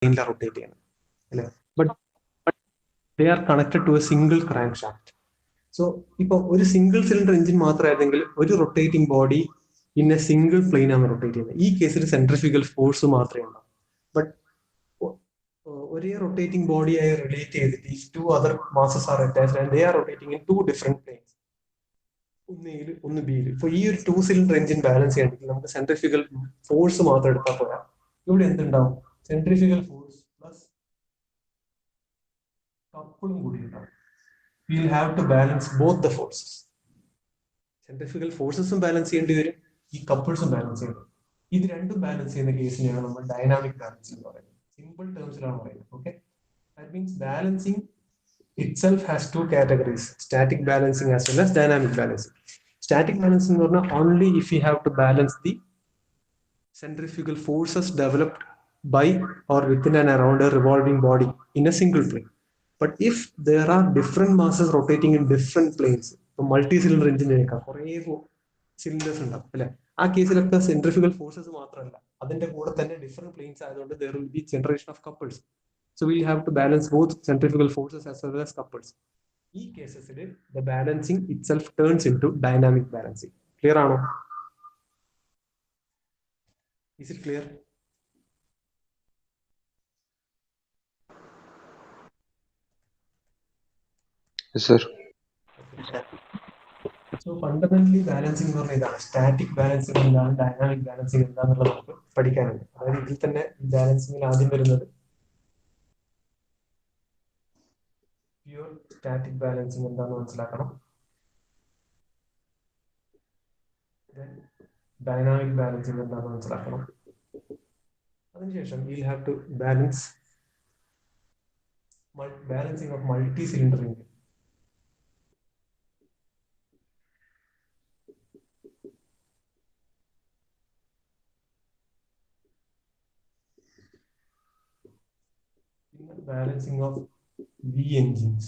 Rotate ചെയ്യണം അല്ലേ? But they are connected to a single crankshaft. So ഇപ്പൊ ഒരു സിംഗിൾ സിലിണ്ടർ എഞ്ചിൻ മാത്രമായിരുന്നെങ്കിൽ ഒരു rotating body in a single plane ആണ് റൊട്ടേറ്റ് ചെയ്യുന്നത്. ഈ കേസിൽ സെൻട്രിഫ്യൂഗൽ ഫോഴ്സ് മാത്രമേ ഉണ്ടാവും. ബട്ട് ഒരേ റൊട്ടേറ്റിംഗ് ബോഡിയായി റിലേറ്റ് ചെയ്തിട്ട് ഈ two other masses are attached and they are rotating in two different planes, ഒന്ന് എയിൽ ഒന്ന് ബിയിൽ. ഇപ്പൊ ഈ ഒരു 2 സിലിണ്ടർ എഞ്ചിൻ ബാലൻസ് ചെയ്യണമെങ്കിൽ നമുക്ക് സെൻട്രിഫ്യൂഗൽ ഫോഴ്സ് മാത്രം എടുത്താൽ പോരാ. ഇവിടെ എന്തുണ്ടാവും? സെൻട്രിഫ്യൂഗൽ ഫോഴ്സ് പ്ലസ് കപ്പിളും കൂടി ഉണ്ടാവും. We'll have to balance both the forces. Centrifugal ഫോഴ്സസും ബാലൻസ് ചെയ്യേണ്ടി വരും, ഈ കപ്പിൾസും ബാലൻസ് ചെയ്യേണ്ടി വരും. ഇത് രണ്ടും ബാലൻസ് ചെയ്യുന്ന കേസിനെയാണ് നമ്മൾ ഡൈനാമിക് ബാലൻസിംഗ് എന്ന് പറയുന്നത്. സിമ്പിൾ ടേംസിലാണ് പറയുന്നത്. Okay, that means balancing itself has two categories, static balancing as well as dynamic balancing. Static balancing എന്ന് പറഞ്ഞാൽ only if you have to balance the centrifugal forces developed by or within and around a revolving body in a single plane. But if there are different masses rotating in different planes, multi cylinder എഞ്ചിനേക്കാൾ കുറേ cylinders ഉണ്ടാവും അല്ലെ, ആ കേസിലൊക്കെ centrifugal forces മാത്രമല്ല, അതിന്റെ കൂടെ തന്നെ different planes ആയതുകൊണ്ട് there will be generation of couples. So we'll have to balance both centrifugal forces as well as couples. ഈ കേസസിൽ the balancing itself turns into dynamic balancing. Clear ആണോ? Is it clear? Yes, sir. So fundamentally balancing എന്ന് പറഞ്ഞാൽ ഇതാണ്. Static balancing എന്താണ്, dynamic balancing എന്താണെന്നുള്ളത് നമുക്ക് പഠിക്കാനുണ്ട്. അതായത് ഇതിൽ തന്നെ ബാലൻസിംഗിൽ ആദ്യം വരുന്നത് പ്യൂർ സ്റ്റാറ്റിക് ബാലൻസിംഗ് എന്താണെന്ന് മനസ്സിലാക്കണം. ഡൈനാമിക് ബാലൻസിംഗ് എന്താണെന്ന് മനസ്സിലാക്കണം. അതിനുശേഷം we'll have to balance balancing of multi cylinder engine. Balancing of V engines,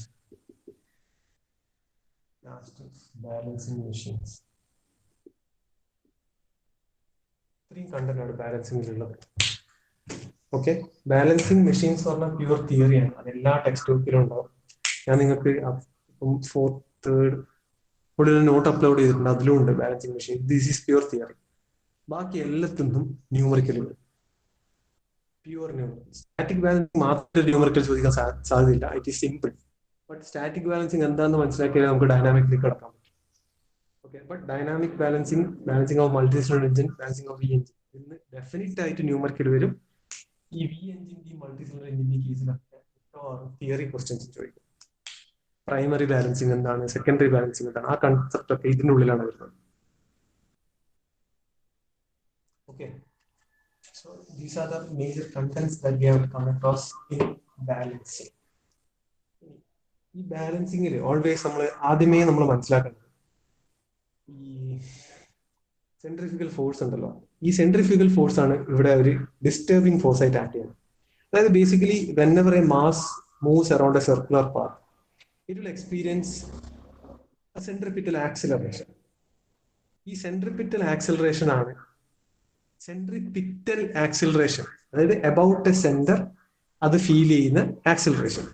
last balancing machines. ഇത്രയും കണ്ടന്റ് ആണ് ബാലൻസിംഗിലുള്ളത്. ഓക്കെ, ബാലൻസിങ് മെഷീൻസ് പറഞ്ഞാൽ പ്യൂർ തിയറിയാണ്, അത് എല്ലാ ടെക്സ്റ്റ് ബുക്കിലും ഉണ്ടാവും. ഞാൻ നിങ്ങൾക്ക് ഇപ്പം 4th 3rd ഇവിടെ ഒരു നോട്ട് അപ്ലോഡ് ചെയ്തിട്ടുണ്ട്, അതിലും ഉണ്ട് balancing machine. This is pure theory. ബാക്കി എല്ലാത്തിനും ന്യൂമറിക്കലുകൾ, പ്യൂർ ന്യൂമറിക്കൽ. സ്റ്റാറ്റിക് ബാലൻസിങ് മാത്രം ന്യൂമറിക്കൽ ചോദിക്കാൻ സാധ്യതയില്ല. It is simple. But static balancing എന്താണെന്ന് മനസ്സിലാക്കിയാൽ നമുക്ക് ഡൈനാമിക്കിലേക്ക് കടക്കാം. Okay, but dynamic balancing, balancing of multi cylinder engine, balancing of V engine, ഇതിന് ഡെഫിനറ്റ് ആയിട്ട് ന്യൂമറിക്കൽ വരും. ഈ വി എഞ്ചിന്റെ മൾട്ടി സിലിണ്ടർ എഞ്ചിന്റെ കേസിലൊക്കെ തിയറി ക്വസ്റ്റ്യൻസ് ചോദിക്കും. പ്രൈമറി ബാലൻസിങ് എന്താണ്, സെക്കൻഡറി ബാലൻസിങ് എന്താണ്, ആ കൺസെപ്റ്റ് ഒക്കെ ഇതിന്റെ ഉള്ളിലാണ് വരുന്നത്. Okay, so these are the major contents that we have come across in balancing. ഈ ബാലൻസിങ്ങിൽ ഓൾവേസ് നമ്മൾ ആദ്യമേ നമ്മൾ മനസ്സിലാക്കേണ്ടത് ഈ സെൻട്രിഫ്യൂഗൽ ഫോഴ്സ് ഉണ്ടല്ലോ, ഈ സെൻട്രിഫ്യൂഗൽ ഫോഴ്സ് ആണ് ഇവിടെ ഒരു ഡിസ്റ്റർബിംഗ് ഫോഴ്സ് ആയിട്ട് ആക്ട് ചെയ്യുന്നത്. അതായത് basically whenever a mass moves around a circular path, it will experience a centripetal acceleration. ഈ സെൻട്രിപിറ്റൽ ആക്സിലറേഷൻ ആണ് സെൻട്രിപിറ്റൽ ആക്സിലറേഷൻ, അതായത് അബൌട്ട് എ സെന്റർ അത് ഫീൽ ചെയ്യുന്ന ആക്സിലറേഷൻ.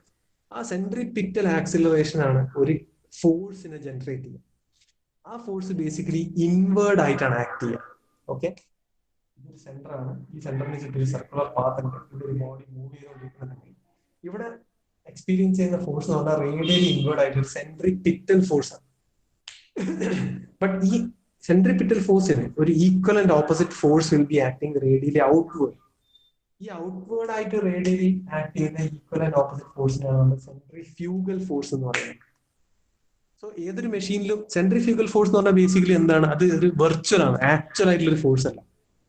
ആ സെൻട്രിപിറ്റൽ ആക്സിലറേഷൻ ആണ് ഒരു ഫോഴ്സിനെ ജനറേറ്റ് ചെയ്യുന്നത്. ആ ഫോഴ്സ് ബേസിക്കലി ഇൻവേർഡ് ആയിട്ടാണ് ആക്ട് ചെയ്യുക. ഓക്കെ, ഇതൊരു സെന്റർ ആണ്, ഈ സെന്ററിന് ചുറ്റും ഒരു സർക്കുലർ പാത്ത് ഉണ്ട്, ഇവിടെ ഒരു ബോഡി മൂവ് ചെയ്തുകൊണ്ടിരിക്കുന്നുണ്ടെങ്കിൽ ഇവിടെ എക്സ്പീരിയൻസ് ചെയ്യുന്ന ഫോഴ്സ് എന്ന് പറഞ്ഞാൽ റേഡിയലി ഇൻവേർഡ് ആയിട്ട് ഒരു സെൻട്രിപിറ്റൽ ഫോഴ്സ് ആണ്. ബട്ട് ഈ സെൻട്രിപിറ്റൽ ഫോഴ്സിന് ഒരു equal and opposite force will be acting radially outward. ഈ ഔട്ട്വേർഡ് ആയിട്ട് റേഡിയലി ആക്ട് ചെയ്യുന്ന ഈക്വൽ ആൻഡ് ഓപ്പോസിറ്റ് ഫോഴ്സിനാണ് നമ്മൾ സെൻട്രിഫ്യൂഗൽ ഫോഴ്സ് എന്ന് പറയുന്നത്. സോ ഏതൊരു മെഷീനിലും സെൻട്രിഫ്യൂഗൽ ഫോഴ്സ് എന്ന് പറഞ്ഞാൽ ബേസിക്കലി എന്താണ്, അത് ഒരു വെർച്വൽ ആണ്, ആക്ച്വൽ ആയിട്ടുള്ള ഒരു ഫോഴ്സ് അല്ല.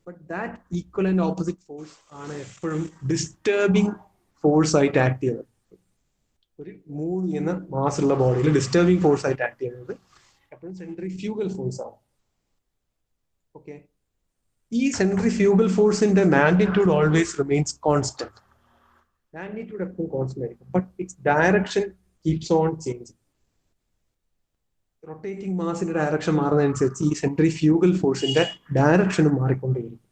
But that equal and opposite force ആണ് എപ്പോഴും ഡിസ്റ്റർബിംഗ് ഫോഴ്സ് ആയിട്ട് ആക്ട് ചെയ്യുന്നത്. ഒരു മൂവ് ചെയ്യുന്ന മാസ് ഉള്ള ബോഡിയിൽ ഡിസ്റ്റർബിംഗ് ഫോഴ്സ് ആയിട്ട് ആക്ട് ചെയ്യുന്നത് എപ്പോഴും സെൻട്രിഫ്യൂഗൽ ഫോഴ്സ് ആണ്. ഓക്കെ, ഈ സെൻട്രിഫ്യൂഗൽ ഫോഴ്സിന്റെ magnitude always remains constant. Magnitude എപ്പോഴും കോൺസ്റ്റന്റ് ആയിരിക്കും, but its direction keeps on changing. Rotating മാസിന്റെ ഡയറക്ഷൻ മാറുന്നതനുസരിച്ച് ഈ സെൻട്രിഫ്യൂഗൽ ഫോഴ്സിന്റെ ഡയറക്ഷനും മാറിക്കൊണ്ടേയിരിക്കും.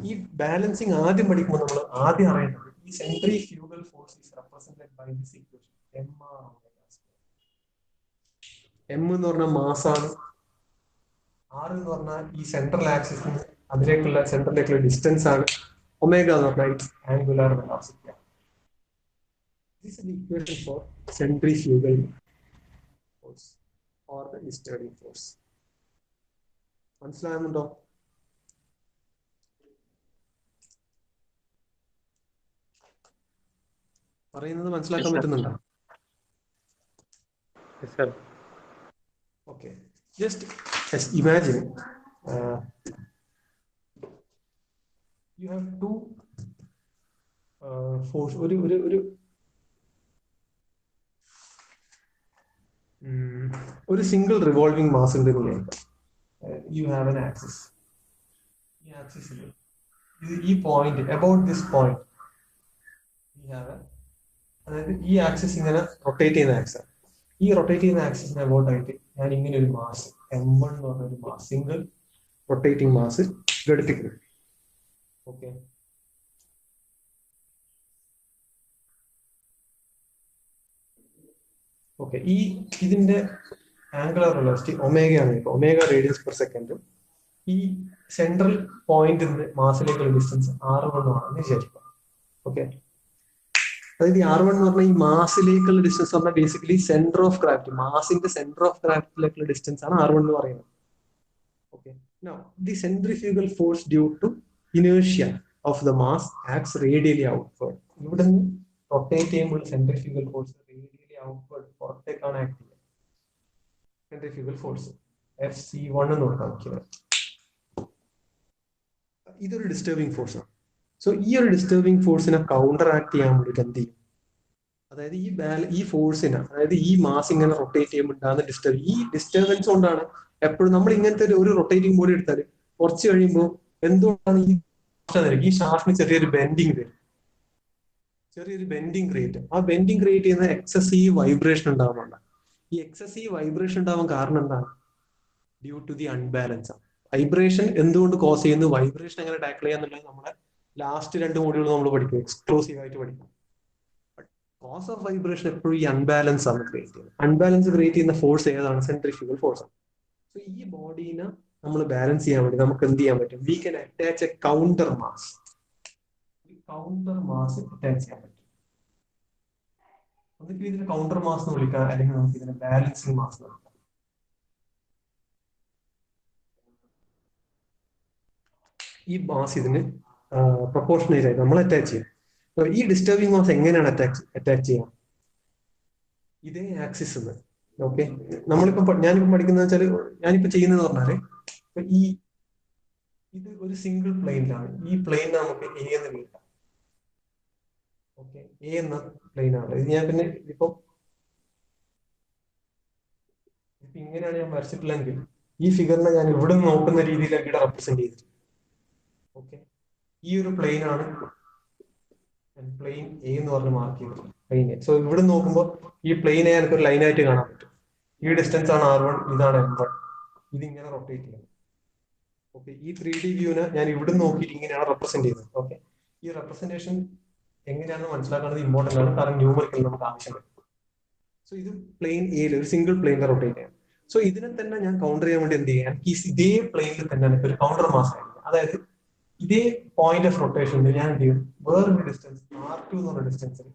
ഈ ബാലൻസിങ് ആദ്യം പഠിക്കുമ്പോൾ നമ്മൾ ആദ്യം അറിയേണ്ടത് ഈ centrifugal force is represented by this equation mr omega square. m എന്ന് പറഞ്ഞാൽ മാസാണ്, r എന്ന് പറഞ്ഞാൽ ഈ സെൻട്രൽ ആക്സിസിന് അതിലേക്കുള്ള സെൻട്രലിലേക്കുള്ള ഡിസ്റ്റൻസ് ആണ്, ഒമേഗ എന്ന് പറഞ്ഞാൽ ആംഗുലാർ വെലോസിറ്റി ആണ്. This is the equation for centrifugal force or the disturbing force. മനസ്സിലാകുന്നുണ്ടോ? പറയുന്നത് മനസ്സിലാക്കാൻ പറ്റുന്നുണ്ടോ? Okay, just imagine you have two force ഒരു സിംഗിൾ റിവോൾവിംഗ് മാസ് ഉണ്ട്. You have an axis. ഈ ആക്സിസിൽ ഈ പോയിന്റ് അബൌട്ട് ദിസ് പോയിന്റ് അതായത് ഈ ആക്സിസ് ഇങ്ങനെ റൊട്ടേറ്റ് ചെയ്യുന്ന ആക്സിസ്. ഈ റൊട്ടേറ്റ് ചെയ്യുന്ന ആക്സിസിന് അബൌട്ട് ആയിട്ട് ഞാൻ ഇങ്ങനെ ഒരു മാസ് m1 എന്ന് പറഞ്ഞ ഒരു മാസ്, സിംഗിൾ റൊട്ടേറ്റിംഗ് മാസ് ഘടിപ്പിക്കുന്നു. ഓക്കെ, ഓക്കെ, ഇതിന്റെ ആംഗുലർ വെലോസിറ്റി ഒമേഗയാണ്. Omega radians per second. ഈ സെൻട്രൽ പോയിന്റിന്റെ മാസിലേക്കുള്ള ഡിസ്റ്റൻസ് r1 ആണെന്ന് വിചാരിക്കുക. ഓക്കെ, അതായത് ഈ r1 എന്ന് പറഞ്ഞാൽ ഈ മാസിലേക്കുള്ള ഡിസ്റ്റൻസ് പറഞ്ഞാൽ ബേസിക്കലി സെന്റർ ഓഫ് ഗ്രാവിറ്റി, മാസിന്റെ സെന്റർ ഓഫ് ഗ്രാവിറ്റിയിലേക്കുള്ള ഡിസ്റ്റൻസ് ആണ് r1 എന്ന് പറയുന്നത്. Okay, now the centrifugal force due to inertia of the mass acts radially outward. ഇവിടെ നിന്ന് റൊട്ടേറ്റ് ചെയ്യുമ്പോൾ സെൻട്രിഫ്യൂഗൽ ഫോഴ്സ് റേഡിയലി ഔട്ട്വേർഡ് പുറത്തേക്കാണ് ആക്ട് ചെയ്യുന്നത്. സെൻട്രിഫ്യൂഗൽ ഫോഴ്സ് Fc1 എന്ന് കൊടുക്കാം. ഇതൊരു ഡിസ്റ്റർബിംഗ് ഫോഴ്സ് ആണ്. സോ ഈ ഒരു ഡിസ്റ്റർബിംഗ് ഫോഴ്സിനെ കൗണ്ടർ ആക്ട് ചെയ്യാൻ വേണ്ടിയിട്ട് എന്ത് ചെയ്യും? അതായത് ഈ ഫോഴ്സിനെ, അതായത് ഈ മാസ് ഇങ്ങനെ റൊട്ടേറ്റ് ചെയ്യുമ്പോൾ ഉണ്ടാകുന്ന ഈ ഡിസ്റ്റർബൻസ് കൊണ്ടാണ് എപ്പോഴും നമ്മൾ ഇങ്ങനത്തെ ഒരു റൊട്ടേറ്റിംഗ് ബോഡി എടുത്താൽ കുറച്ച് കഴിയുമ്പോൾ എന്തുകൊണ്ടാണ് ഈ ഷാഫ്റ്റിന് ചെറിയൊരു ബെൻഡിങ് വരും, ചെറിയൊരു ബെൻഡിങ് ക്രിയേറ്റ്. ആ ബെൻഡിങ് ക്രിയേറ്റ് ചെയ്യുന്ന എക്സസീവ് വൈബ്രേഷൻ ഉണ്ടാവുന്നുണ്ട്. ഈ എക്സസീവ് വൈബ്രേഷൻ ഉണ്ടാവാൻ കാരണം എന്താണ്? ഡ്യൂ ടു ദി അൺബാലൻസ് ആണ്. വൈബ്രേഷൻ എന്തുകൊണ്ട് കോസ് ചെയ്യുന്നു, വൈബ്രേഷൻ എങ്ങനെ ടാക്കിൾ ചെയ്യാന്നുള്ളത് നമ്മുടെ ലാസ്റ്റ് 2 മോഡ്യൂൾ നമ്മൾ പഠിക്കും, എക്സ്ക്ലൂസീവ് ആയിട്ട് പഠിക്കും. കോസ് ഓഫ് വൈബ്രേഷൻ എപ്പോഴും ഈ അൺബാലൻസ് ആണ് ക്രിയേറ്റ് ചെയ്യുന്നത്. അൺബാലൻസ് ക്രിയേറ്റ് ചെയ്യുന്ന ഫോഴ്സ് ഏതാണ്? സെൻട്രിഫ്യൂഗൽ ഫോഴ്സ് ആണ്. സോ ഈ ബോഡീനെ നമ്മൾ ബാലൻസ് ചെയ്യാൻ വേണ്ടി നമുക്ക് എന്ത് ചെയ്യാൻ പറ്റും? We can attach A counter mass. Counter mass attach ചെയ്യാൻ പറ്റും. ഒന്നിക്കൽ ഇതിന് കൗണ്ടർ മാസ് എന്ന് വിളിക്കാം, അല്ലെങ്കിൽ നമുക്ക് ഇതിനെ ബാലൻസിങ് മാസ് എന്ന് വിളിക്കാം. ഈ മാസ് ഇതിന് പ്രൊപ്പോർഷണേറ്റ് ആയിട്ട് നമ്മൾ അറ്റാച്ച് ചെയ്യാം. ഈ ഡിസ്റ്റർബിംഗ് മാസ് എങ്ങനെയാണ് അറ്റാച്ച് ചെയ്യാം? ഇതേ ആക്സിസ്. ഓക്കെ, ഞാനിപ്പോ പഠിക്കുന്ന വെച്ചാൽ ഞാനിപ്പോ ചെയ്യുന്നതെന്ന് പറഞ്ഞാല് ഇത് ഒരു സിംഗിൾ പ്ലെയിനിലാണ്. ഈ പ്ലെയിൻ നമുക്ക് എ എന്ന് വിളിക്കാം. ഓക്കെ, എ എന്ന പ്ലെയിനാണ് ഇത്. ഞാൻ പിന്നെ ഇപ്പൊ ഇങ്ങനെയാണ് ഞാൻ വരച്ചിട്ടില്ലെങ്കിൽ ഈ ഫിഗറിനെ ഞാൻ ഇവിടെ നിന്ന് നോക്കുന്ന രീതിയിലേക്ക് ഇവിടെ റെപ്രസെന്റ് ചെയ്തിട്ടുണ്ട്. ഓക്കെ, ഈ ഒരു പ്ലെയിൻ ആണ് പ്ലെയിൻ എ എന്ന് പറഞ്ഞ് മാർക്ക് ചെയ്തിട്ടുണ്ട്, പ്ലെയിൻ എ. സോ ഇവിടെ നോക്കുമ്പോൾ ഈ പ്ലെയിനെ എനിക്ക് ഒരു ലൈനായിട്ട് കാണാൻ പറ്റും. ഈ ഡിസ്റ്റൻസ് ആണ് r1, ഇതാണ് m1. ഇതിങ്ങനെ റൊട്ടേറ്റ് ചെയ്യണം. ഓക്കെ, ഈ 3D വ്യൂവിനെ ഞാൻ ഇവിടെ നോക്കിയിട്ട് ഇങ്ങനെയാണ് റെപ്രസെന്റ് ചെയ്യുന്നത്. ഓക്കെ, ഈ റെപ്രസെന്റേഷൻ എങ്ങനെയാണെന്ന് മനസ്സിലാക്കുന്നത് ഇമ്പോർട്ടന്റ് ആണ്, കാരണം ന്യൂമറിക്കൽ നമുക്ക് ആവശ്യം വരും. സോ ഇത് പ്ലെയിൻ എയിൽ ഒരു സിംഗിൾ പ്ലെയിനിൽ റൊട്ടേറ്റ് ചെയ്യാം. സോ ഇതിനെ തന്നെ ഞാൻ കൗണ്ടർ ചെയ്യാൻ വേണ്ടി എന്ത് ചെയ്യാം? ഇതേ പ്ലെയിനിൽ തന്നെ എനിക്ക് ഒരു കൗണ്ടർ മാസ് ആയിരിക്കും. അതായത് ഇതേ പോയിന്റ് ഓഫ് റൊട്ടേഷനിൽ ഞാൻ എന്ത് ചെയ്യും? വേറൊരു ഡിസ്റ്റൻസ് r2 എന്ന് പറഞ്ഞ ഡിസ്റ്റൻസിൽ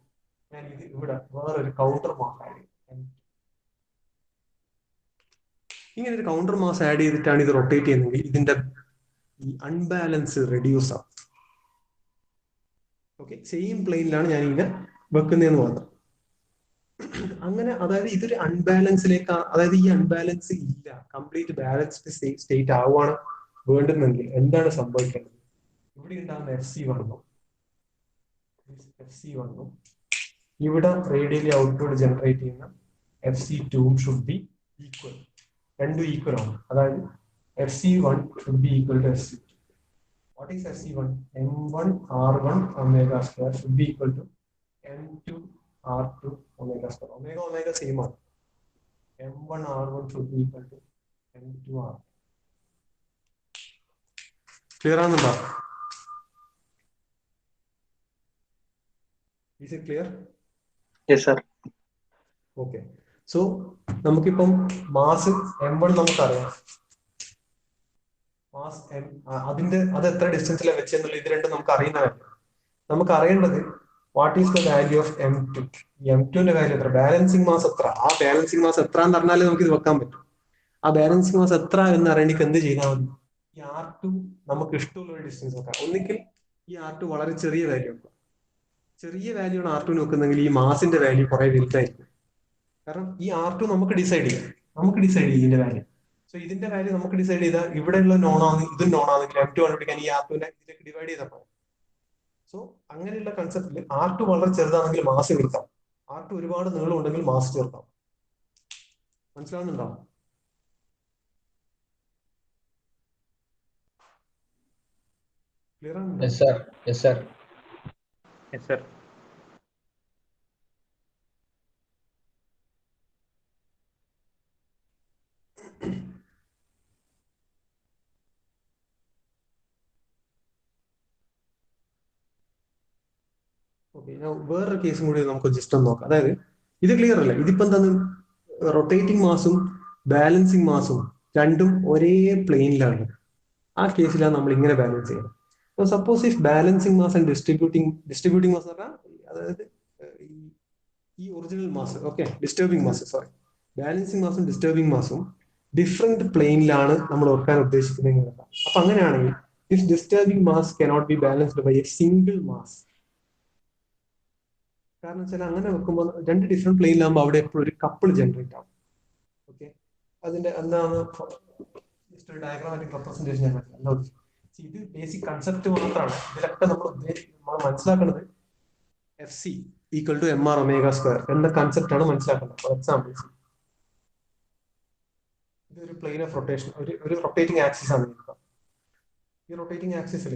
ഞാൻ ഇത് ഇവിടെ വേറൊരു കൗണ്ടർ മാസ് ആഡ് ചെയ്യും. ഇങ്ങനെ ഒരു കൗണ്ടർ മാസ് ആഡ് ചെയ്തിട്ടാണ് ഇത് റൊട്ടേറ്റ് ചെയ്യുന്നത്. ഇതിന്റെ ഈ അൺബാലൻസ് റെഡ്യൂസ് ആവും. ഓക്കെ, സെയിം പ്ലെയിനിലാണ് ഞാൻ ഇങ്ങനെ വെക്കുന്നതെന്ന് മാത്രം. അങ്ങനെ അതായത് ഇതൊരു അൺബാലൻസിലേക്ക്, അതായത് ഈ അൺബാലൻസ് ഇല്ല, കംപ്ലീറ്റ് ബാലൻസ്ഡ് സ്റ്റേറ്റ് ആവുകയാണ് വേണ്ടുന്നെങ്കിൽ എന്താണ് സംഭവിക്കേണ്ടത്? ഇവിടെ ഉണ്ടാകുന്ന FC1 ഇവിടെ റേഡിയലി ഔട്ട്വേർഡ് ജനറേറ്റ് ചെയ്യുന്ന FC2 ഷുഡ് ബി ഈക്വൽ. രണ്ടും ഈക്വൽ ആണ്. അതായത് FC1 should be equal to FC2. What is FC1? m1 r1 omega square should be equal to m2 r2 omega square. Omega same ആണ്. m1 r1 should be equal to m2 r2. Clear ആണെന്നുണ്ടോ? Is it clear? Yes, sir. Okay. So നമുക്കിപ്പം mass m1 നമുക്കറിയാം. Mass അത് എത്ര ഡിസ്റ്റൻസിലാണ് വെച്ചെന്നുള്ള ഇത് രണ്ടും നമുക്ക് അറിയുന്ന കാര്യം. നമുക്ക് അറിയേണ്ടത് what is the value of m2. ഈ m2ന്റെ വാല്യൂ എത്ര, ബാലൻസിങ് മാസ് എത്ര, ആ ബാലൻസിങ് മാസ് എത്ര എന്ന് പറഞ്ഞാലേ നമുക്ക് ഇത് വെക്കാൻ പറ്റും. ആ ബാലൻസിങ് മാസ് എത്ര എന്ന് അറിയണമെങ്കിൽ എന്ത് ചെയ്താൽ മതി, ഈ R2 നമുക്ക് ഇഷ്ടമുള്ള ഒരു ഡിസ്റ്റൻസ് വെക്കാം. ഒന്നിക്കൽ ഈ R2 വളരെ ചെറിയ വാല്യൂ വെക്കാം. ചെറിയ വാല്യൂ ആണ് R2 വെക്കുന്നെങ്കിൽ ഈ മാസിന്റെ വാല്യൂ കുറെ വലുതായിരിക്കും. കാരണം ഈ R2 നമുക്ക് ഡിസൈഡ് ചെയ്യാം, ഇതിന്റെ വാല്യൂ. സോ ഇതിന്റെ വാല്യൂ നമുക്ക് ഡിസൈഡ് ചെയ്താൽ ഇവിടെയുള്ള നോൺ ഇതും നോൺ ആണെങ്കിൽ m2 കണ്ടുപിടിക്കാൻ ഈ R2നെ ഇതിലേക്ക് ഡിവൈഡ് ചെയ്താൽ മതി. സോ അങ്ങനെയുള്ള കൺസെപ്റ്റിൽ R2 വളരെ ചെറുതാണെങ്കിൽ മാസ് എടുക്കാം, R2 ഒരുപാട് നീളം ഉണ്ടെങ്കിൽ മാസ് ചേർക്കാം. മനസ്സിലാവുന്നുണ്ടോ? ക്ലിയർ ആണല്ലോ? Yes, sir. Yes, sir. Yes, sir. Okay, വേറൊരു കേസും കൂടി നമുക്ക് ജസ്റ്റ് ഒന്ന് നോക്കാം. അതായത് ഇത് ക്ലിയർ അല്ലേ, ഇതിപ്പോ എന്താണ്, റൊട്ടേറ്റിംഗ് മാസും ബാലൻസിങ് മാസും രണ്ടും ഒരേ പ്ലെയിനിലാണ്. ആ കേസിലാണ് നമ്മൾ ഇങ്ങനെ ബാലൻസ് ചെയ്യുന്നത്. Suppose if balancing mass and distributing mass പറഞ്ഞാൽ അതായത് ഈ original mass, okay, disturbing mass, sorry, balancing മാസും ഡിസ്റ്റർബിംഗ് മാസും ഡിഫറെന്റ് പ്ലെയിനിലാണ് നമ്മൾ ഓർക്കാൻ ഉദ്ദേശിക്കുന്നത്. അപ്പൊ അങ്ങനെയാണെങ്കിൽ if disturbing mass cannot be balanced by a single mass, കാരണം വെച്ചാൽ അങ്ങനെ വെക്കുമ്പോൾ രണ്ട് ഡിഫറെന്റ് പ്ലെയിനിലാകുമ്പോൾ അവിടെ എപ്പോഴും ഒരു കപ്പിൾ ജനറേറ്റ് ആവും. ഓക്കെ, അതിന്റെ എന്താണ് ജസ്റ്റ് ഒരു ഡയഗ്രാമാറ്റിക് റെപ്രസെന്റേഷൻ ഞാൻ അല്ല, ഇത് ബേസിക് കൺസെപ്റ്റ് മാത്രമാണ്. ഇതിലൊക്കെ നമ്മൾ മനസ്സിലാക്കുന്നത് FC equal to MR omega square എന്ന കൺസെപ്റ്റ് ആണ് മനസ്സിലാക്കുന്നത്. ഫോർ എക്സാമ്പിൾ, ഇതൊരു പ്ലെയിൻ ഓഫ് റൊട്ടേഷൻ, ഒരു റൊട്ടേറ്റിംഗ് ആക്സിസ് ആണ്. ഈ റൊട്ടേറ്റിംഗ് ആക്സിസിൽ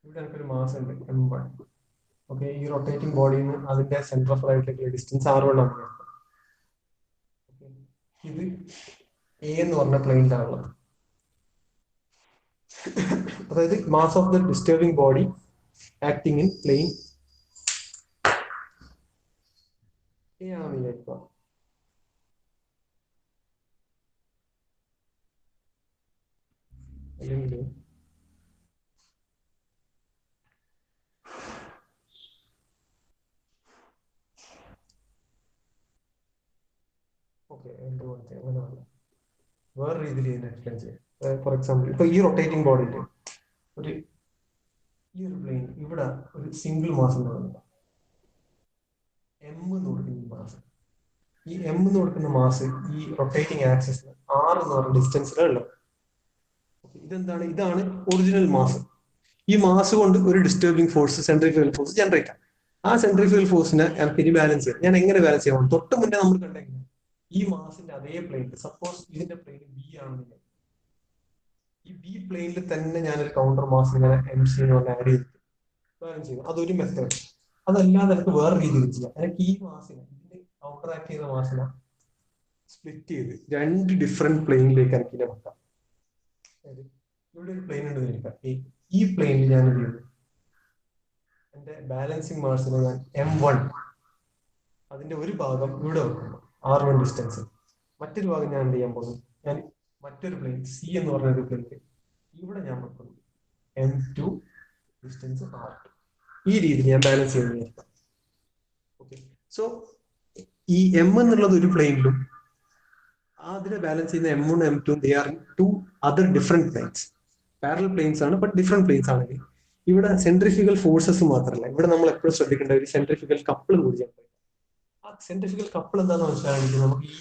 ഇവിടെ എനിക്കൊരു മാസ് ഉണ്ട് M1. ഓക്കെ, ഈ റൊട്ടേറ്റിംഗ് ബോഡിയിൽ നിന്ന് അതിന്റെ സെന്റർ ഓഫ് റൈറ്റിലേക്കുള്ള ഡിസ്റ്റൻസ് R1 ആണ്. ഇത് A എന്ന് പറഞ്ഞ പ്ലെയിനിലാണുള്ളത്. അതായത് mass of the disturbing body acting in plane A ആണെന്ന് വിചാരിക്കുക. അല്ലെങ്കിൽ ഓക്കെ, എന്തുപോലത്തെ അങ്ങനെ വേറെ രീതിയിൽ ഇതിനെ എക്സ്പ്ലെയിൻ ചെയ്യാം. ഫോർ എക്സാമ്പിൾ, ഇപ്പൊ ഈ റൊട്ടേറ്റിംഗ് ബോഡിയിൽ ഈ ഒരു പ്ലെയിൻ ഇവിടെ ഒരു സിംഗിൾ മാസ് എന്ന് പറയുന്നത് M എന്ന് കൊടുക്കുന്ന മാസ്. ഈ M എന്ന് കൊടുക്കുന്ന മാസ് ഈ റൊട്ടേറ്റിംഗ് ആക്സിസിന് R എന്ന് പറയുന്ന ഡിസ്റ്റൻസിലുള്ളത്. ഇതെന്താണ്, ഇതാണ് ഒറിജിനൽ മാസ്. ഈ മാസ് കൊണ്ട് ഒരു disturbing force, centrifugal force generate ആവും. ആ സെൻട്രിഫ്യൂഗൽ ഫോഴ്സിനെ എനിക്ക് ഇനി ബാലൻസ് ചെയ്യാം. ഞാൻ എങ്ങനെ ബാലൻസ് ചെയ്യാം? തൊട്ട് മുന്നേ നമ്മൾ കണ്ടെങ്കിൽ ഈ മാസിന്റെ അതേ പ്ലെയിൻ, സപ്പോസ് ഇതിന്റെ പ്ലെയിൻ B ആണെന്നുണ്ടെങ്കിൽ ഈ B പ്ലെയിനിൽ തന്നെ ഞാനൊരു കൗണ്ടർ മാസ് ഇങ്ങനെ MC എന്ന് പറഞ്ഞാൽ ആഡ് ചെയ്തിട്ട് ബാലൻസ് ചെയ്യും. അതൊരു മെത്തേഡ്. അതല്ലാതെ എനിക്ക് വേറെ രീതിയിൽ ചെയ്യാം. എനിക്ക് ഈ മാസിനെ, ഇതിന്റെ കൗണ്ടർ ആക്ട് ചെയ്ത മാസിനെ സ്പ്ലിറ്റ് ചെയ്ത് രണ്ട് ഡിഫറെന്റ് പ്ലെയിനിലേക്ക് എനിക്ക് ഇതിനെ വെക്കാം. ഇവിടെ ഒരു പ്ലെയിൻ ഉണ്ട് വിചാരിക്കാം. ഈ പ്ലെയിനിൽ ഞാൻ എന്ത് ചെയ്തു, എന്റെ ബാലൻസിങ് മാസിനെ ഞാൻ M1 അതിന്റെ ഒരു ഭാഗം ഇവിടെ വെക്കുന്നു, R1 ഡിസ്റ്റൻസ്. മറ്റൊരു ഭാഗം ഞാൻ എന്ത് ചെയ്യാൻ പോകുന്നു, ഞാൻ മറ്റൊരു പ്ലെയിൻ C എന്ന് പറഞ്ഞ ഒരു പ്ലെയിൻ ഇവിടെ ഞാൻ വെക്കുന്നു M2 ഡിസ്റ്റൻസ് R2. ഈ രീതിയിൽ ഞാൻ ബാലൻസ് ചെയ്യുന്ന. ഓക്കെ, സോ ഈ M എന്നുള്ളത് ഒരു പ്ലെയിനിലും അതിനെ ബാലൻസ് ചെയ്യുന്ന M1 M2 they are two other different planes. Parallel planes ആണ്, ബട്ട് ഡിഫറെന്റ് പ്ലെയിൻസ് ആണെങ്കിൽ ഇവിടെ സെൻട്രിഫ്യൂഗൽ ഫോഴ്സസ് മാത്രമല്ല, ഇവിടെ നമ്മൾ എപ്പോഴും ശ്രദ്ധിക്കേണ്ട ഒരു സെൻട്രിഫ്യൂഗൽ കപ്പിൾ കൂടി ചെയ്യാൻ പറ്റും. ആ സെൻട്രിഫ്യൂഗൽ കപ്പിൾ എന്താണെന്ന് മനസ്സിലാണെങ്കിൽ നമുക്ക് ഈ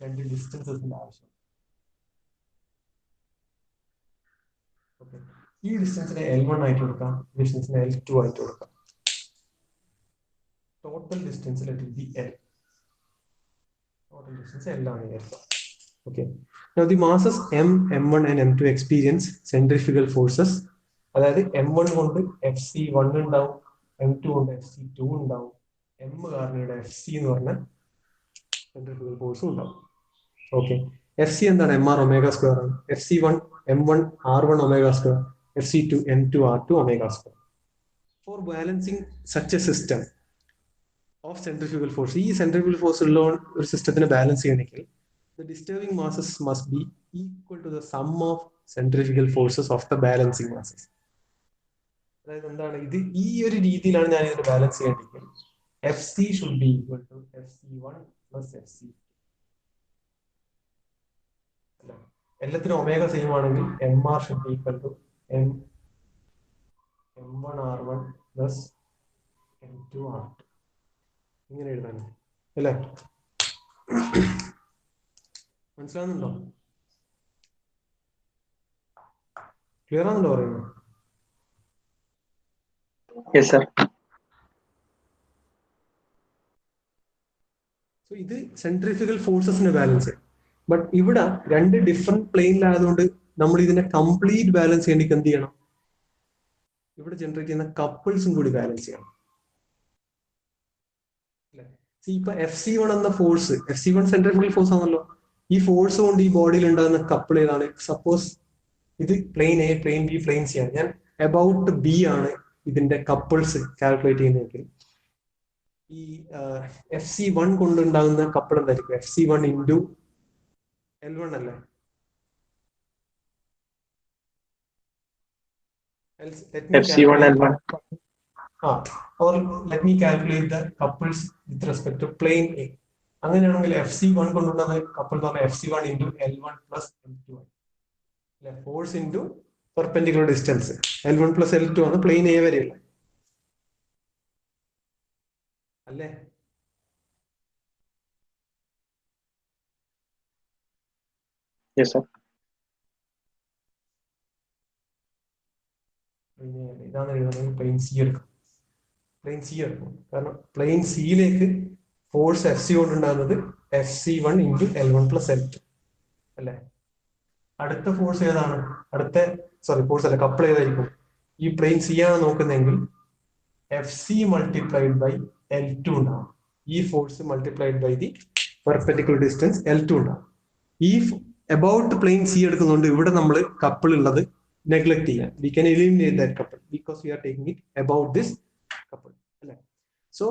രണ്ട് ഡിസ്റ്റൻസസിന്റെ ആവശ്യം. ഓക്കെ, ഈ ഡിസ്റ്റൻസിനെ L1 ആയിട്ട് കൊടുക്കാം, ഡിസ്റ്റൻസിനെ L2 ആയിട്ട് കൊടുക്കാം. Total distance let it be L. Total distance L ആണ് വിചാരിക്കുക. Okay. Now the masses M, M1 and M2 experience centrifugal forces. അതായത് M1 കൊണ്ട് FC1 ഉണ്ടാവും, M2 കൊണ്ട് FC2 ഉണ്ടാവും, M കാരണം ഇവിടെ FC എന്ന് പറഞ്ഞ സെൻട്രിഫ്യൂഗൽ ഫോഴ്സും ഉണ്ടാവും. ഓക്കെ, FC എന്താണ്? MR ഒമേഗ സ്ക്വയർ ആണ്. FC1 M1 R1 omega square, FC2 M2 R2 omega square. For balancing such a system of centrifugal force, ഈ സെൻട്രിഫ്യൂഗൽ ഫോഴ്സ് ഉള്ള ഒരു സിസ്റ്റത്തിനെ ബാലൻസ് ചെയ്യണമെങ്കിൽ the disturbing masses must be equal to the sum of centrifugal forces of the balancing masses. അതായത് എന്താണ് ഇത്, ഈ ഒരു രീതിയിലാണ് ഞാൻ ഇതിനെ ബാലൻസ് ചെയ്യേണ്ടത്. F C should be equal to F C one plus F C. എല്ലാത്തിനും ഒമേഗ സെയിം ആണെങ്കിൽ M R should be equal to M one R one plus M two R two. ഇങ്ങനെ എഴുതാൻ അല്ലേ? മനസ്സിലാവുന്നുണ്ടോ? ക്ലിയർ ആണെന്നോ പറയുന്നത്? So ഇത് centrifugal ഫോഴ്സസിന് balance. But ഇവിടെ രണ്ട് ഡിഫറെന്റ് പ്ലെയിനിലായതുകൊണ്ട് നമ്മൾ ഇതിനെ കംപ്ലീറ്റ് ബാലൻസ് ചെയ്യേണ്ടിക്ക് എന്ത് ചെയ്യണം? ഇവിടെ ജനറേറ്റ് ചെയ്യുന്ന കപ്പിൾസും കൂടി ബാലൻസ് ചെയ്യണം. ഇപ്പൊ എഫ് സി വൺ എന്ന force, F C one centrifugal force ആണല്ലോ. ഈ ഫോഴ്സ് കൊണ്ട് ഈ ബോഡിയിൽ ഉണ്ടാകുന്ന കപ്പിൾ ഏതാണ്? സപ്പോസ് ഇത് plane A, plane B, plane C ആണ്. ഞാൻ അബൌട്ട് ബി ആണ് ഇതിന്റെ കപ്പിൾസ് കാൽക്കുലേറ്റ് ചെയ്യുന്നതെങ്കിൽ ഈ എഫ് സി വൺ കൊണ്ടുണ്ടാകുന്ന കപ്പിൾ എന്തായിരിക്കും? F C one into L one അല്ലേ? or let me calculate the couples with respect to plane A. അങ്ങനെയാണെങ്കിൽ എഫ് സി വൺ കൊണ്ടുണ്ടാകുന്ന കപ്പിൾ എന്ന് പറഞ്ഞാൽ F C one into L one plus L two ആണ്. Force into perpendicular distance L one plus L two ആണ് plane A വരെയുള്ള അല്ലേ? ഇതാണ് എഴുതുന്നത്. പ്ലെയിൻ സി എടുക്കും, പ്ലെയിൻ സി എടുക്കും. കാരണം പ്ലെയിൻ സിയിലേക്ക് ഫോഴ്സ് എഫ് സി കൊണ്ടുണ്ടാകുന്നത് F C one into L one plus L two അല്ലേ? അടുത്ത ഫോഴ്സ് ഏതാണ്? ഫോഴ്സ് അല്ല, കപ്പിൾ ഏതായിരിക്കും? ഈ പ്ലെയിൻ സി ആണ് നോക്കുന്നതെങ്കിൽ F C multiplied by L two ഉണ്ടാവും. ഈ force multiplied by the perpendicular distance L two ഉണ്ടാവും. ഈ അബൌട്ട് പ്ലെയിൻ സി എടുക്കുന്നതുകൊണ്ട് ഇവിടെ നമ്മൾ കപ്പിൾ ഉള്ളത് നെഗ്ലക്ട് ചെയ്യാം. We can eliminate that couple because we are taking it about this couple അല്ലെ? So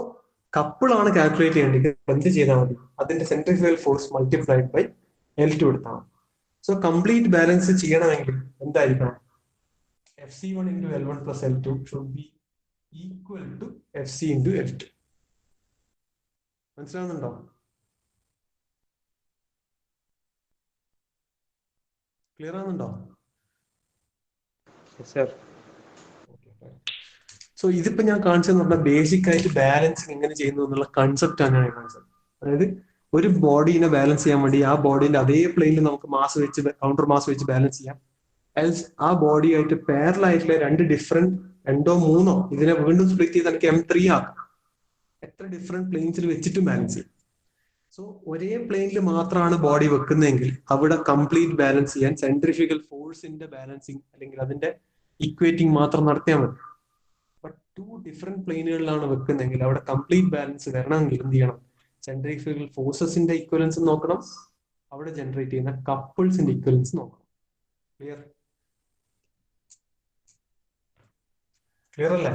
couple ആണ് കാൽക്കുലേറ്റ് ചെയ്യേണ്ടത്. എന്ത് ചെയ്താൽ മതി? അതിന്റെ centrifugal force multiplied by L two എടുത്താൽ മതി. സോ കംപ്ലീറ്റ് ബാലൻസ് ചെയ്യണമെങ്കിൽ എന്തായിരിക്കണം? F C one into L one plus L two should be equal to F C into L two. മനസ്സിലാവുന്നുണ്ടോ? ക്ലിയർ ആവുന്നുണ്ടോ? സോ ഇതിപ്പോ ഞാൻ കാണിച്ചതെന്ന് പറഞ്ഞാൽ ബേസിക് ആയിട്ട് ബാലൻസിങ് എങ്ങനെ ചെയ്യുന്നു എന്നുള്ള കൺസെപ്റ്റ് ആണ് ഞാൻ കാണിച്ചത്. അതായത് ഒരു ബോഡീനെ ബാലൻസ് ചെയ്യാൻ വേണ്ടി ആ ബോഡീന്റെ അതേ പ്ലെയിനിൽ നമുക്ക് മാസ് വെച്ച് കൗണ്ടർ മാസ് വെച്ച് ബാലൻസ് ചെയ്യാം. എൽസ് ആ ബോഡി ആയിട്ട് പാരലൽ രണ്ട് ഡിഫറെന്റ് രണ്ടോ മൂന്നോ ഇതിനെ വീണ്ടും സ്പ്ലിറ്റ് ചെയ്ത് എനിക്ക് M3 ആക്കാം. എത്ര ഡിഫറെന്റ് പ്ലെയിൻസിൽ വെച്ചിട്ടും ബാലൻസ് ചെയ്യും. സോ ഒരേ പ്ലെയിനിൽ മാത്രമാണ് ബോഡി വെക്കുന്നതെങ്കിൽ അവിടെ കംപ്ലീറ്റ് ബാലൻസ് ചെയ്യാൻ സെൻട്രിഫ്യൂഗൽ ഫോഴ്സിന്റെ ബാലൻസിങ് അല്ലെങ്കിൽ അതിന്റെ ഇക്വേറ്റിംഗ് മാത്രം നടത്തിയാൽ മതി. ബട്ട് 2 ഡിഫറെന്റ് പ്ലെയിനുകളിലാണ് വെക്കുന്നതെങ്കിൽ അവിടെ കംപ്ലീറ്റ് ബാലൻസ് വരണമെങ്കിൽ എന്ത് ചെയ്യണം? സെൻട്രിഫ്യൂഗൽ ഫോഴ്സസിന്റെ ഇക്വലൻസ് നോക്കണം, അവിടെ ജനറേറ്റ് ചെയ്യുന്ന കപ്പിൾസിന്റെ ഇക്വലൻസ് നോക്കണം. ക്ലിയർ? ക്ലിയർ അല്ലേ?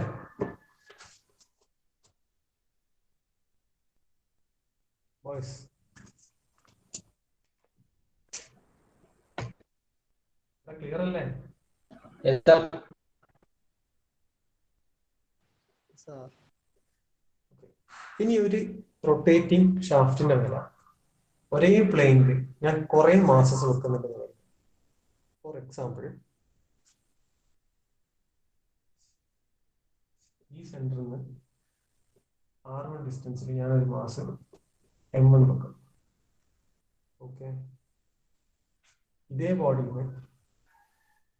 ബോയ്സ് ക്ലിയർ അല്ലേ? ഇനി ഒരു റൊട്ടേറ്റിംഗ് ഷാഫ്റ്റിന്റെ വില ഒരേ പ്ലെയിനിൽ ഞാൻ കുറെ മാസസ് വെക്കുന്നുണ്ട്. ഫോർ എക്സാമ്പിൾ ഈ സെന്ററിൽ നിന്ന് R1 ഡിസ്റ്റൻസിൽ ഞാനൊരു മാസ് M1 വെക്കും. ഓക്കെ, ഇതേ ബോഡിയിൽ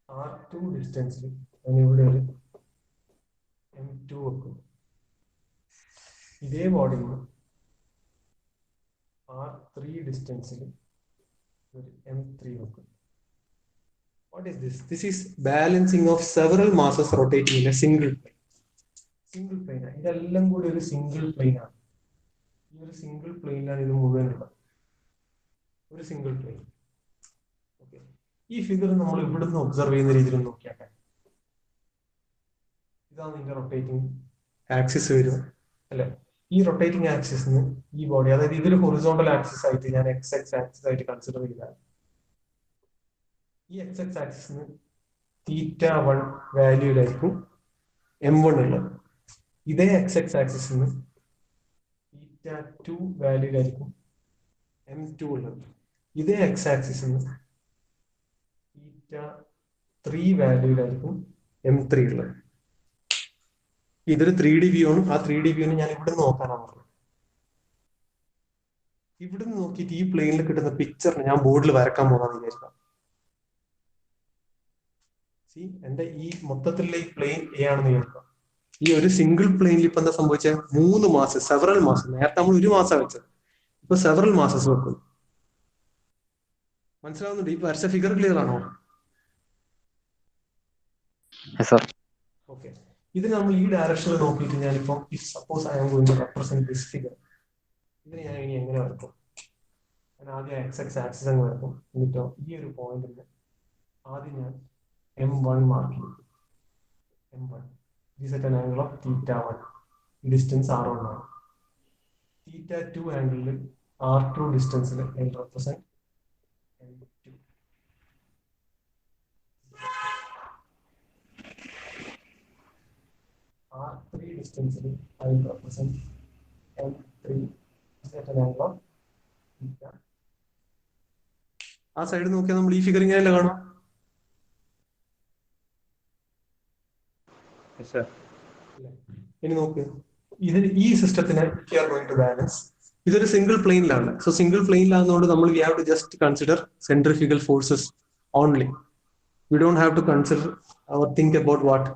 R2 ഡിസ്റ്റൻസിൽ ഞാൻ ഇവിടെ ഒരു M2 വെക്കും. ഇതേ ബോഡിയിൽ R3 ഡിസ്റ്റൻസിൽ ഒരു M3 വെക്കും. What is this? This is balancing of several masses rotating in a single plane. Single plane ആണ്. ഇതെല്ലാം കൂടി ഒരു സിംഗിൾ പ്ലെയിൻ ആണ്. ഈ ഒരു സിംഗിൾ പ്ലെയിനാണ് ഇത് മുഴുവൻ ഉള്ളത്. ഒരു സിംഗിൾ പ്ലെയിൻ. ഓക്കെ, ഈ ഫിഗർ നമ്മൾ ഇവിടുന്ന് ഒബ്സർവ് ചെയ്യുന്ന രീതിയിൽ നോക്കിയാട്ടെ. ഇതാണ് ഇതിന്റെ റൊട്ടേറ്റിംഗ് ആക്സിസ് വരും അല്ലെ. ഈ റൊട്ടേറ്റിംഗ് ആക്സിസിന് ഈ ബോഡി, അതായത് ഇതൊരു ഹൊറിസോണ്ടൽ ആക്സിസ് ആയിട്ട് ഞാൻ എക്സ് ആക്സിസ് ആയിട്ട് കൺസിഡർ ചെയ്താൽ ഈ എക്സ് ആക്സിസിന് θ1 വാല്യൂലായിരിക്കും m1 ഉള്ളത്. ഇതേ എക്സ് ആക്സിസിന് θ2 വാല്യൂലായിരിക്കും m2 ഉള്ളത്. ഇതേ എക്സ് ആക്സിസിന് θ3 വാല്യൂലായിരിക്കും m3 ഉള്ളത്. ഇതൊരു 3D വ്യൂ ആണ്. ആ 3D വ്യൂവിന് ഞാൻ ഇവിടെ നോക്കാനാണ് പറഞ്ഞത്. ഇവിടെ നോക്കിയിട്ട് ഈ പ്ലെയിനിൽ കിട്ടുന്ന പിക്ചറിന് ഞാൻ ബോർഡിൽ വരക്കാൻ പോകാന്ന് വിചാരിക്കാം. എന്റെ ഈ മൊത്തത്തിലുള്ള ഈ പ്ലെയിൻ എ ആണെന്ന് വിചാരിക്കാം. ഈ ഒരു സിംഗിൾ പ്ലെയിനിൽ ഇപ്പൊ എന്താ സംഭവിച്ചത്? 3 മാസം, സെവറൽ മാസം. നേരത്തെ നമ്മൾ 1 മാസം വെച്ചത്, ഇപ്പൊ സെവറൽ മാസസ് വെക്കും. മനസ്സിലാവുന്നുണ്ട്? ഈ വരച്ച ഫിഗർ ക്ലിയർ ആണോ? ഓക്കെ. ഇത് നമ്മൾ ഈ ഡയറക്ഷനിൽ നോക്കിയിട്ട് ഞാനിപ്പോ suppose I am going to represent this figure, ഇതിന് ഞാൻ ഇനി എങ്ങനെ വരക്കും? ഞാൻ ആദ്യം എക്സ് ആക്സിസ് അങ്ങ് വരക്കും. എന്നിട്ടോ ഈ ഒരു പോയിന്റിൽ ആദ്യം ഞാൻ m1 മാർക്ക് ചെയ്യും. m1 is at an angle of θ1. Distance r1 ആണ്. θ2 ആംഗിളിൽ r2 ഡിസ്റ്റൻസിൽ I represent m2. r3 ഡിസ്റ്റൻസിൽ I represent m3 is at an angle of θ. ആ സൈഡ് നോക്കിയാൽ നമ്മൾ ഈ ഫിഗർ ഇങ്ങനെയല്ല കാണാം. ഇനി നോക്ക്, ഇതിന് ഈ സിസ്റ്റത്തിന് ബാലൻസ്. ഇതൊരു സിംഗിൾ പ്ലെയിനിലാണ്. സോ സിംഗിൾ പ്ലെയിനിലാകുന്നതുകൊണ്ട് നമ്മൾ we have to just consider centrifugal forces only. We don't have to consider അവർ തിങ്ക് അബൌട്ട് വാട്ട്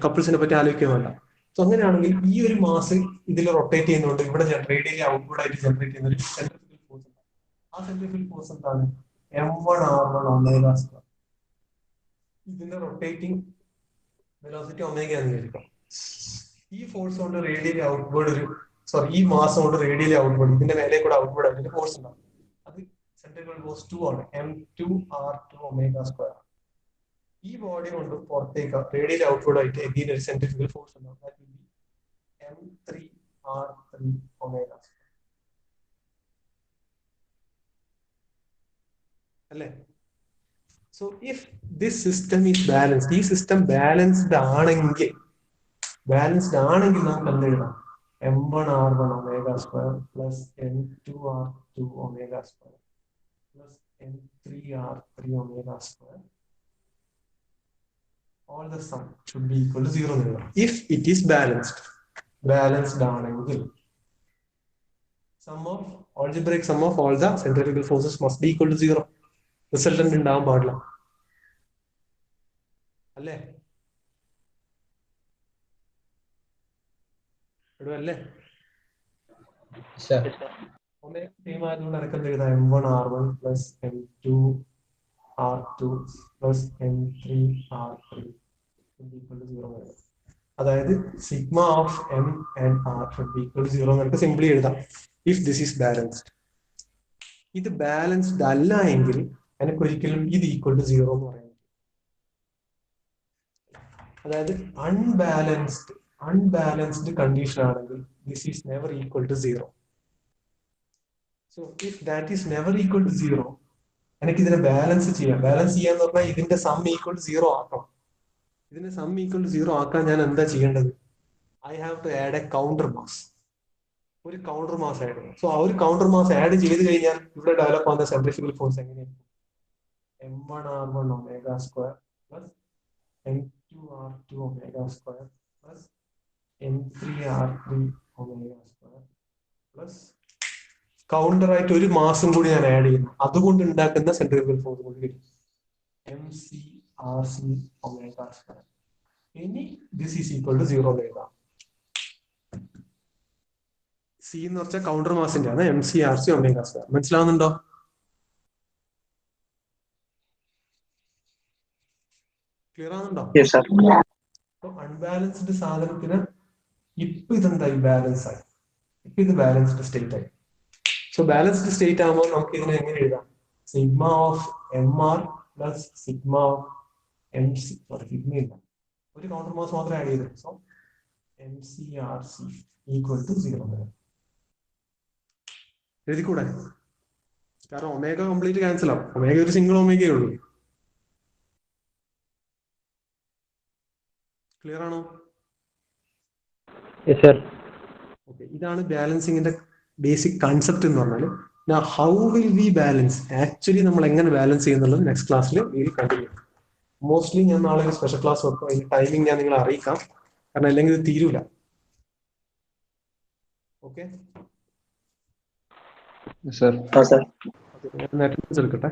കപ്പിൾസിനെ പറ്റി ആലോചിക്കാൻ വേണ്ട. സോ അങ്ങനെയാണെങ്കിൽ ഈ ഒരു മാസ് ഇതിൽ റൊട്ടേറ്റ് ചെയ്യുന്നതുകൊണ്ട് ഇവിടെ റേഡിയലി ഔട്ട്പുട്ട് ആയിട്ട് ജനറേറ്റ് ചെയ്യുന്ന ഒരു സെൻട്രിഫ്യൂഗൽ ഫോഴ്സ് ഉണ്ട്. ആ സെൻട്രിഫ്യൂഗൽ ഫോഴ്സ് എന്താണ്? m1r1 ω². ഇതിന്റെ റൊട്ടേറ്റിംഗ് വെലോസിറ്റി ഒമേഗ എന്ന് വിചാരിക്കാം. ഈ ഫോഴ്സ് കൊണ്ട് റേഡിയലി ഔട്ട്വേർഡ് ഈ മാസം കൊണ്ട് റേഡിയലി ഔട്ട്വേർഡ്, ഇതിന്റെ മേലെ കൂടെ ഔട്ട്വേർഡ് ആയിട്ട് ഫോഴ്സ് ഉണ്ടാവും. അത് സെൻട്രിഫ്യൂഗൽ ഫോഴ്സ് 2 ആണ്, m2r2 ω². ഈ ബോഡി കൊണ്ട് പുറത്തേക്ക് റേഡിയലി ഔട്ട്വേർഡ് ആയിട്ട് എഗെയിൻ ഒരു സെൻട്രിഫ്യൂഗൽ ഫോഴ്സ് ഉണ്ടാവും. That will be m3r3 ω². അല്ലേ? So if this system is balanced, ഈ സിസ്റ്റം ബാലൻസ്ഡ് ആണെങ്കിൽ നമുക്ക് എന്ത് എഴുതാം? m1r1 ω² plus m2r2 ω² plus m3r3 ω². All the sum should be equal to 0 എന്ന് എഴുതാം. If it is balanced ആണെങ്കിൽ algebraic sum of all the centrifugal forces must be equal to 0. Resultant ഉണ്ടാവാൻ പാടില്ല, അല്ലേ? അല്ലേ? സെയിം ആയതുകൊണ്ട് എനക്ക് എഴുതാം m1r1 plus m2r2 plus m3r3 equal to 0. അതായത് sigma of m and r should be equal to 0 നമുക്ക് സിംപ്ലി എഴുതാം ഇഫ് ദിസ് ഈസ് ബാലൻസ്ഡ്. ഇത് ബാലൻസ്ഡ് അല്ല എങ്കിൽ എനിക്ക് ഒരിക്കലും ഇത് ഈക്വൽ ടു 0 എന്ന് പറയാൻ പറ്റും. അതായത് അൺബാലൻസ്ഡ് കണ്ടീഷൻ ആണെങ്കിൽ this is never equal to 0. So if that is never equal to 0, എനിക്ക് ഇതിനെ ബാലൻസ് ചെയ്യാന്ന് പറഞ്ഞാൽ ഇതിന്റെ സം ഈക്വൽ ടു 0 ആക്കണം. ഇതിന്റെ സം ഈക്വൽ ടു 0 ആക്കാൻ ഞാൻ എന്താ ചെയ്യേണ്ടത്? I have to add a counter mass. ഒരു കൗണ്ടർ മാസ് ആഡ് ചെയ്യണം. സോ ആ ഒരു കൗണ്ടർ മാസ് ആഡ് ചെയ്ത് കഴിഞ്ഞാൽ ഇവിടെ ഡെവലപ്പ് ആവുന്ന സെൻട്രിഫ്യൂഗൽ ഫോഴ്സ് എങ്ങനെയായിരിക്കും? m1r1 ω² plus m2r2 ω² plus m3r3 ω² plus counter ആയിട്ട് ഒരു മാസം കൂടി ഞാൻ ആഡ് ചെയ്യുന്നു. അതുകൊണ്ട് ഉണ്ടാക്കുന്ന സെൻട്രിഫ്യൂഗൽ ഫോഴ്സ് കൂടി കിട്ടും, mcrc ω². ഇനി ദിസ് ഈസ് ഈക്വൽ ടു 0 എന്ന് എഴുതാം. സി എന്ന് പറഞ്ഞാൽ കൗണ്ടർ മാസിന്റെ ആണ്, mcrc ω². മനസ്സിലാവുന്നുണ്ടോ? ക്ലിയർ ആവുന്നുണ്ടോ? അൺബാലൻസ്ഡ് സാധനത്തിന് ഇപ്പൊ ഇതെന്തായി? ബാലൻസ് ആയി. ഇപ്പൊ ഇത് ബാലൻസ്ഡ് സ്റ്റേറ്റ് ആയി. സോ ബാലൻസ്ഡ് സ്റ്റേറ്റ് ആകുമ്പോൾ നമുക്ക് ഇതിനെ എങ്ങനെ എഴുതാം? Sigma of mr plus sigma of mc. Sigma ഇല്ല, ഒരു കൗണ്ടർ മാസ് മാത്രമേ ആഡ് ചെയ്തു. സോ MCRC ഈക്വൽ ടു 0 എഴുതിക്കൂടെ? കാരണം ഒമേഗ കംപ്ലീറ്റ് ക്യാൻസൽ ആവും. ഒമേഗ ഒരു സിംഗിൾ ഒമേഗയേ ഉള്ളൂ. ക്ലിയർ ആണോ? ഓക്കെ, ഇതാണ് ബാലൻസിങ്ങിന്റെ ബേസിക് കൺസെപ്റ്റ് എന്ന് പറഞ്ഞാൽ. How will we balance, actually നമ്മൾ എങ്ങനെ ബാലൻസ് ചെയ്യുന്നുള്ളത് നെക്സ്റ്റ് ക്ലാസ്സിൽ വിൽ കണ്ടിന്യൂ. മോസ്റ്റ്ലി ഞാൻ നാളെ ഒരു സ്പെഷ്യൽ ക്ലാസ് വെക്കും. അതിന്റെ ടൈമിംഗ് ഞാൻ നിങ്ങളെ അറിയിക്കാം, കാരണം അല്ലെങ്കിൽ ഇത് തീരൂല. Okay, sir. ഞാൻ അറ്റൻഡൻസ് എടുക്കട്ടെ.